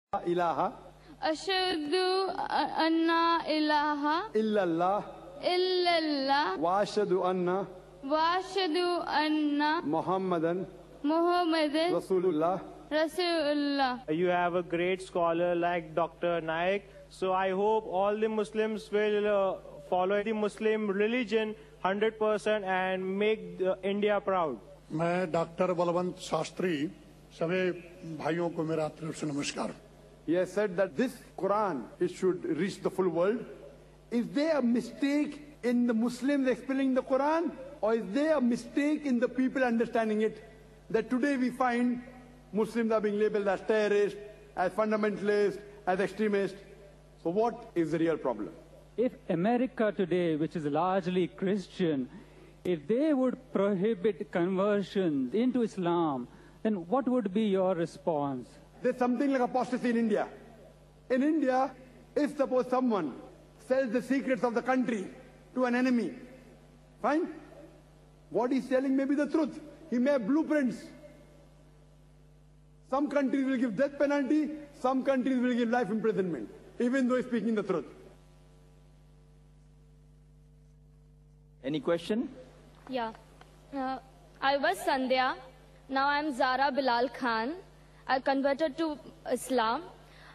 ilaha ashhadu anna ilaha illallah illallah wa ashhadu anna wa ashhadu anna Muhammadan Muhammadan Rasulullah. Rasulullah. You have a great scholar like Dr. Naik. So I hope all the Muslims will follow the Muslim religion 100% and make India proud. मैं doctor Balwant Shastri सभी भाइयों को मेरा तरफ से नमस्कार. He has said that this Quran, it should reach the full world. Is there a mistake in the Muslims explaining the Quran, or is there a mistake in the people understanding it? That today we find Muslims are being labeled as terrorists, as fundamentalists, as extremists. So what is the real problem? If America today, which is largely Christian, if they would prohibit conversions into Islam, then what would be your response? There's something like apostasy in India. In India, if suppose someone sells the secrets of the country to an enemy, fine? What he's selling may be the truth. He may have blueprints. Some countries will give death penalty, some countries will give life imprisonment, even though he's speaking the truth. Any question? Yeah. I was Sandhya. Now I'm Zara Bilal Khan. I converted to Islam.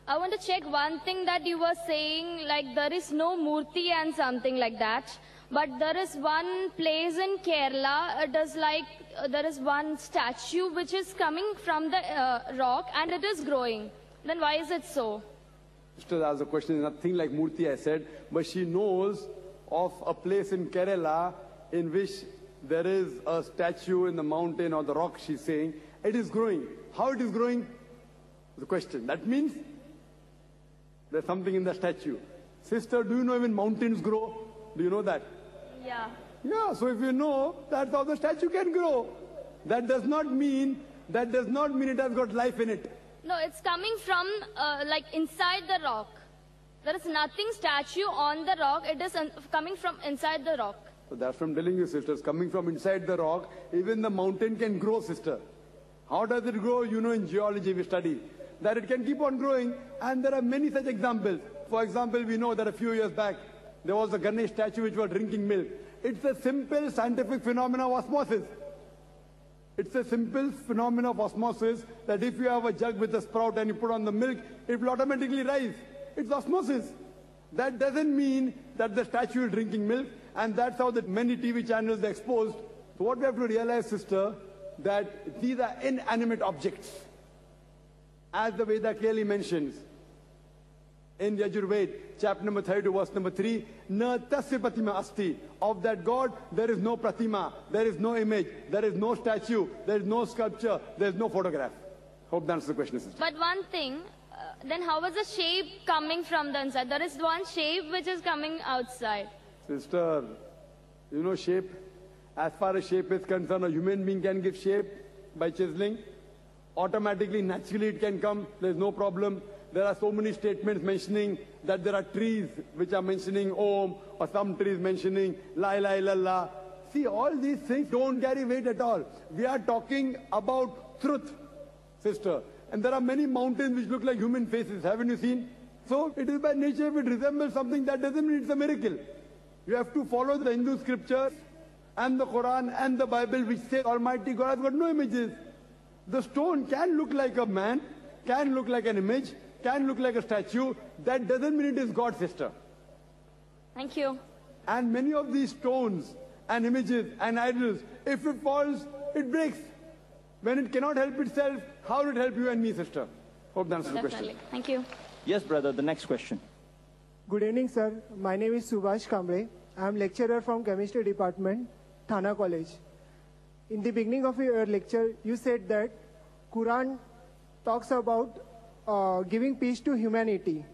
I want to check one thing that you were saying, like there is no murti and something like that. But there is one place in Kerala, it is like there is one statue which is coming from the rock and it is growing. Then why is it so? Sister asked the question, nothing like Murti I said, but she knows of a place in Kerala in which there is a statue in the mountain or the rock, she's saying. It is growing. How it is growing? The question. That means there's something in the statue. Sister, do you know even mountains grow? Do you know that? Yeah. Yeah, so if you know, that's how the statue can grow. That does not mean it has got life in it. No, it's coming from like inside the rock. There is nothing statue on the rock. It is coming from inside the rock. So that's from telling you, sisters, coming from inside the rock, even the mountain can grow, sister. How does it grow? You know, in geology we study that it can keep on growing, and there are many such examples. For example, we know that a few years back, there was a Ganesh statue which was drinking milk. It's a simple scientific phenomenon of osmosis. It's a simple phenomenon of osmosis that if you have a jug with a sprout and you put on the milk, it will automatically rise. It's osmosis. That doesn't mean that the statue is drinking milk, and that's how the many TV channels are exposed. So what we have to realize, sister, that these are inanimate objects. As the Veda clearly mentions, in Yajurved, chapter number 32, verse number 3, Na tasya pratima asti. Of that God, there is no pratima, there is no image, there is no statue, there is no sculpture, there is no photograph. Hope that answers the question, sister. But one thing, then how is the shape coming from the inside? There is one shape which is coming outside. Sister, you know shape? As far as shape is concerned, a human being can give shape by chiseling. Automatically, naturally it can come, there is no problem. There are so many statements mentioning that there are trees which are mentioning Om, or some trees mentioning La ilaha illallah. See, all these things don't carry weight at all. We are talking about truth, sister. And there are many mountains which look like human faces. Haven't you seen? So it is by nature, if it resembles something, that doesn't mean it's a miracle. You have to follow the Hindu scriptures and the Quran and the Bible, which say Almighty God has got no images. The stone can look like a man, can look like an image, can look like a statue. That doesn't mean it is God, sister. Thank you. And many of these stones and images and idols, if it falls, it breaks. When it cannot help itself, how will it help you and me, sister? Hope that answers the question. Thank you. Yes, brother, the next question. Good evening, sir. My name is Subhash Kamble. I am lecturer from Chemistry Department, Thana College. In the beginning of your lecture, you said that Quran talks about giving peace to humanity.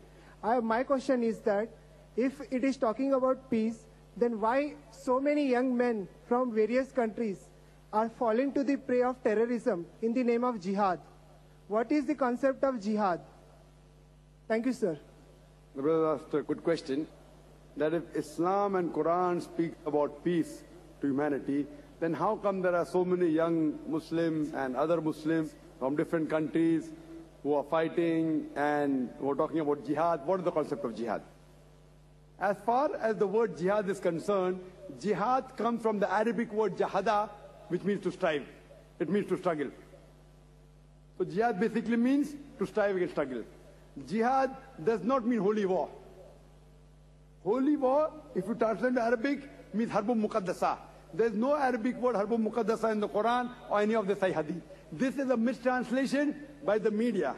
My question is that if it is talking about peace, then why so many young men from various countries are falling to the prey of terrorism in the name of jihad? What is the concept of jihad? Thank you, sir. The brother asked a good question, that if Islam and Quran speak about peace to humanity, then how come there are so many young Muslims and other Muslims from different countries who are fighting and who are talking about jihad. What is the concept of jihad? As far as the word jihad is concerned, jihad comes from the Arabic word jahada, which means to strive. It means to struggle. So jihad basically means to strive against struggle. Jihad does not mean holy war. Holy war, if you translate to Arabic, means harbun muqaddasa. There is no Arabic word harbun muqaddasa in the Quran or any of the Sahih Hadith. This is a mistranslation by the media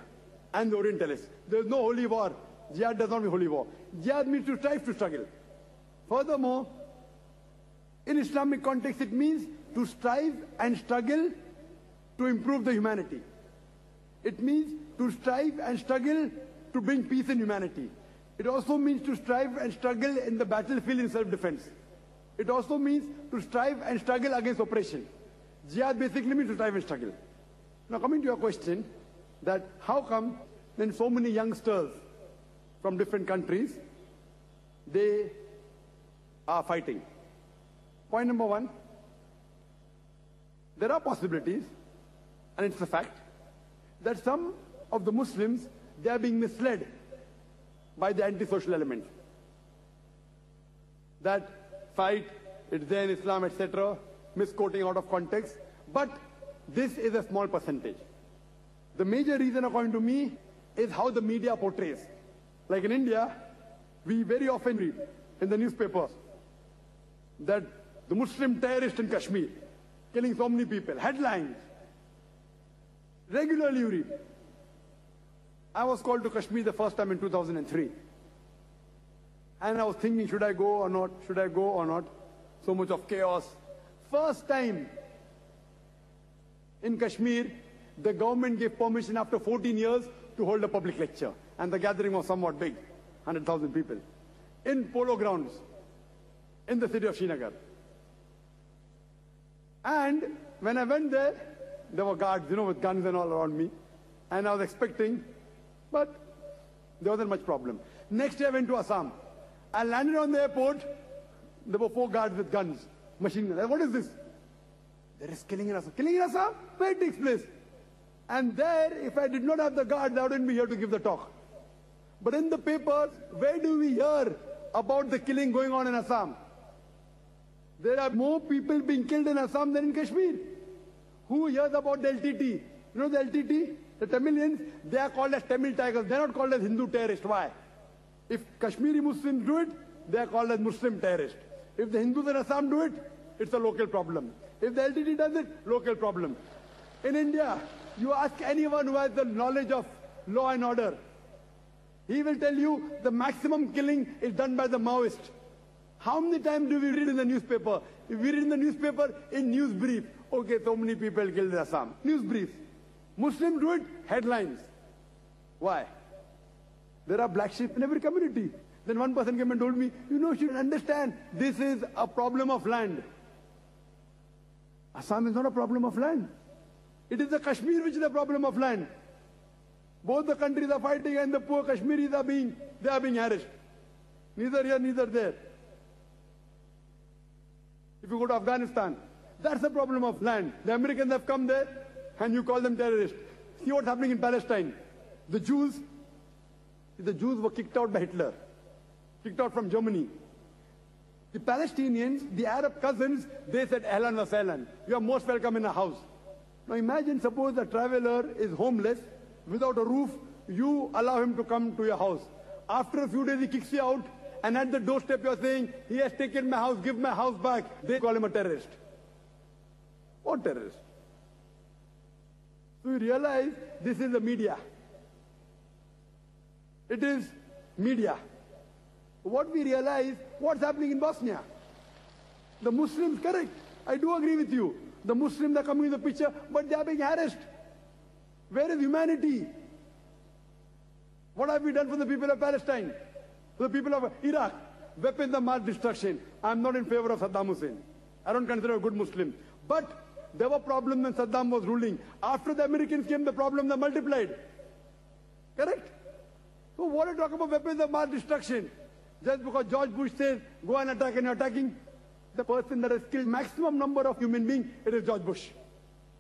and the Orientalists. There is no holy war. Jihad does not mean holy war. Jihad means to strive, to struggle. Furthermore, in Islamic context, it means to strive and struggle to improve the humanity. It means to strive and struggle to bring peace in humanity. It also means to strive and struggle in the battlefield in self-defense. It also means to strive and struggle against oppression. Jihad basically means to strive and struggle. Now coming to your question, that how come then so many youngsters from different countries, they are fighting? Point number one, there are possibilities, and it's a fact, that some of the Muslims, they are being misled by the anti-social element. That fight, it's there in Islam, etc., misquoting out of context. But this is a small percentage. The major reason, according to me, is how the media portrays. Like in India, we very often read in the newspapers that the Muslim terrorist in Kashmir, killing so many people. Headlines. Regularly you read. I was called to Kashmir the first time in 2003. And I was thinking, should I go or not? Should I go or not? So much of chaos. First time in Kashmir, the government gave permission after 14 years to hold a public lecture. And the gathering was somewhat big, 100,000 people. In polo grounds, in the city of Srinagar. And when I went there were guards, with guns and all around me. And I was expecting, but there wasn't much problem. Next day I went to Assam. I landed on the airport. There were 4 guards with guns, machine guns. What is this? There is killing in Assam. Killing in Assam? Where it takes place? And there, if I did not have the guards, I wouldn't be here to give the talk. But in the papers, where do we hear about the killing going on in Assam? There are more people being killed in Assam than in Kashmir. Who hears about the LTT? You know the LTT? The Tamilians, they are called as Tamil Tigers. They are not called as Hindu terrorists. Why? If Kashmiri Muslims do it, they are called as Muslim terrorists. If the Hindus in Assam do it, it's a local problem. If the LTT does it, local problem. In India, you ask anyone who has the knowledge of law and order, he will tell you the maximum killing is done by the Maoists. How many times do we read in the newspaper? If we read in the newspaper, in news brief, okay, so many people killed in Assam. News brief. Muslims do it, headlines. Why? There are black sheep in every community. Then one person came and told me, you should understand, this is a problem of land. Assam is not a problem of land. It is the Kashmir which is a problem of land. Both the countries are fighting and the poor Kashmiris are being harassed. Neither here, neither there. If you go to Afghanistan, that's the problem of land. The Americans have come there and you call them terrorists. See what's happening in Palestine. The Jews were kicked out by Hitler, kicked out from Germany. The Palestinians, the Arab cousins, they said, Ahlan wa sahlan, you are most welcome in our house. Now imagine, suppose a traveler is homeless, without a roof, you allow him to come to your house. After a few days he kicks you out, and at the doorstep you are saying, he has taken my house, give my house back. They call him a terrorist. What terrorist? So you realize this is the media. It is media. What we realize, what's happening in Bosnia? The Muslims, correct, I do agree with you. The Muslims are coming in the picture, but they are being harassed. Where is humanity? What have we done for the people of Palestine? For the people of Iraq? Weapons of mass destruction. I'm not in favor of Saddam Hussein. I don't consider a good Muslim. But there were problems when Saddam was ruling. After the Americans came, the problems are multiplied. Correct? So what are you talking about weapons of mass destruction? Just because George Bush says, go and attack, and you're attacking the person that has killed maximum number of human beings, it is George Bush.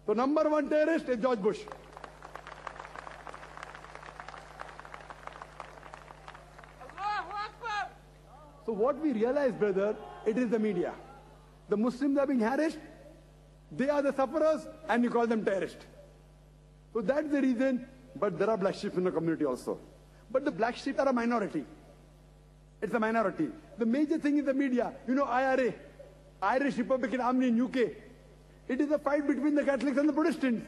So number one terrorist is George Bush. So what we realize, brother, it is the media. The Muslims are being harassed, they are the sufferers, and you call them terrorists. So that's the reason, but there are black sheep in the community also. But the black sheep are a minority. It's a minority. The major thing is the media. You know, IRA, Irish Republican Army in UK. It is a fight between the Catholics and the Protestants.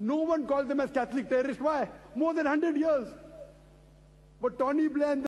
No one calls them as Catholic terrorists. Why? More than 100 years. But Tony Blair and